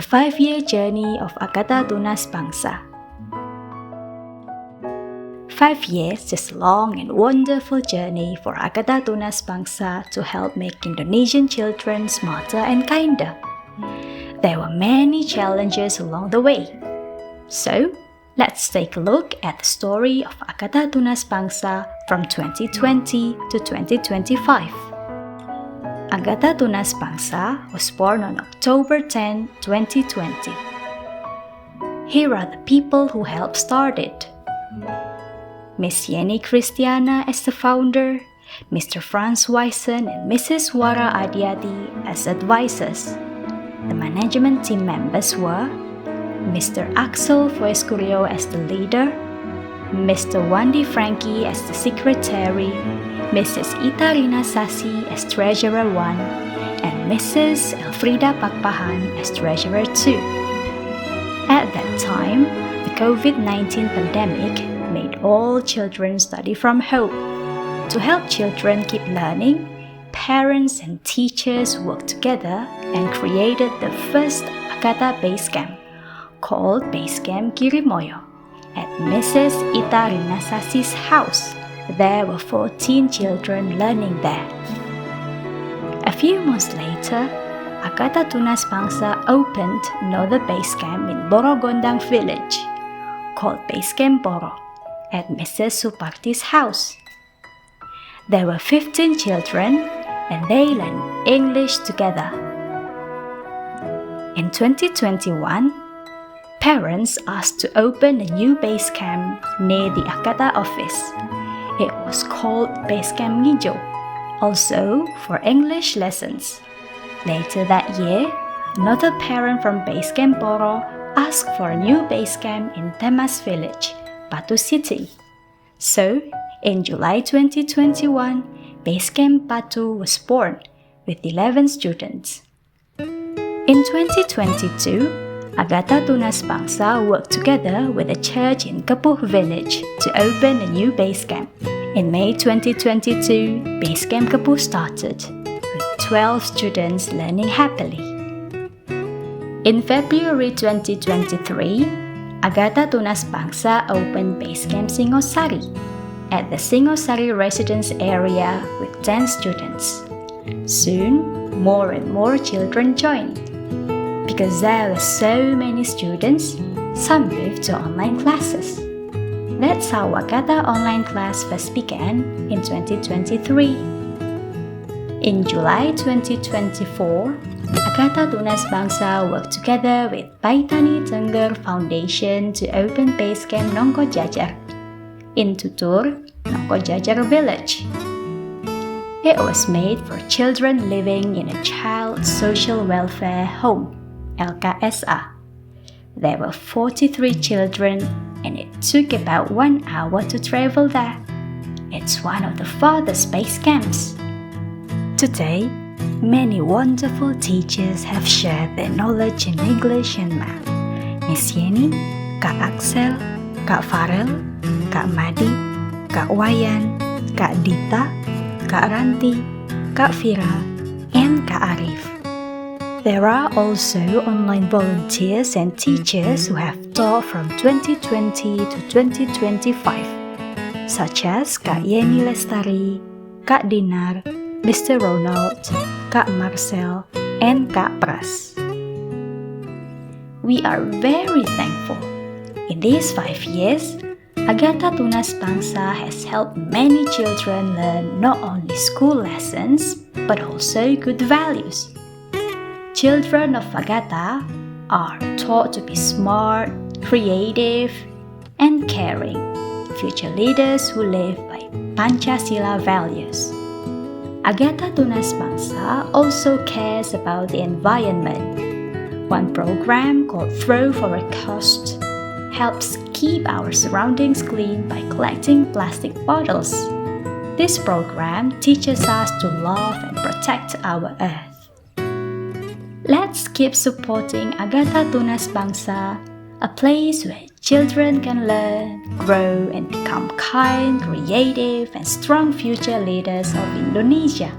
5-year journey of Agatha Tunas Bangsa. 5 years is a long and wonderful journey for Agatha Tunas Bangsa to help make Indonesian children smarter and kinder. There were many challenges along the way. So, let's take a look at the story of Agatha Tunas Bangsa from 2020 to 2025. Agatha Tunas Bangsa was born on October 10, 2020. Here are the people who helped start it. Miss Yeni Christiana as the founder, Mr. Franz Wysen and Mrs. Wara Adiati as advisors. The management team members were Mr. Axel Voescurio as the leader, Mr. Wandi Frankie as the secretary, Mrs. Itarina Sasi as treasurer 1, and Mrs. Elfrida Pakpahan as treasurer 2. At that time, the COVID-19 pandemic made all children study from home. To help children keep learning, parents and teachers worked together and created the first Agatha Base Camp, called Base Camp Girimoyo, at Mrs. Itarina Sasi's house. There were 14 children learning there. A few months later, Agatha Tunas Bangsa opened another base camp in Borogondang village, called Base Camp Boro, at Mrs. Suparti's house. There were 15 children and they learned English together. In 2021, parents asked to open a new base camp near the Agatha office. It was called Base Camp Ngijo, also for English lessons. Later that year, another parent from Base Camp Boro asked for a new base camp in Temas village, Batu City. So, in July 2021, Base Camp Batu was born with 11 students. In 2022, Agatha Tunas Bangsa worked together with a church in Kepuh village to open a new base camp. In May 2022, Base Camp Kepuh started, with 12 students learning happily. In February 2023, Agatha Tunas Bangsa opened Base Camp Singosari at the Singosari residence area with 10 students. Soon, more and more children joined. Because there were so many students, some moved to online classes. That's how Agatha online class first began in 2023. In July 2024, Agatha Tunas Bangsa worked together with Baitani Tengger Foundation to open Base Camp Nongko Jajar in Tutur, Nongko Jajar village. It was made for children living in a child social welfare home, LKSA. There were 43 children and it took about 1 hour to travel there. It's one of the farthest base camps. Today, many wonderful teachers have shared their knowledge in English and math. Miss Yeni, Kak Axel, Kak Farel, Kak Madi, Kak Wayan, Kak Dita, Kak Ranti, Kak Fira, and Kak Arif. There are also online volunteers and teachers who have taught from 2020 to 2025, such as Kak Yeni Lestari, Kak Dinar, Mr. Ronald, Kak Marcel, and Kak Pras. We are very thankful. In these 5 years, Agatha Tunas Bangsa has helped many children learn not only school lessons, but also good values. Children of Agatha are taught to be smart, creative, and caring, future leaders who live by Pancasila values. Agatha Tunas Bangsa also cares about the environment. One program called Throw for a Cost helps keep our surroundings clean by collecting plastic bottles. This program teaches us to love and protect our earth. Let's keep supporting Agatha Tunas Bangsa, a place where children can learn, grow, and become kind, creative, and strong future leaders of Indonesia.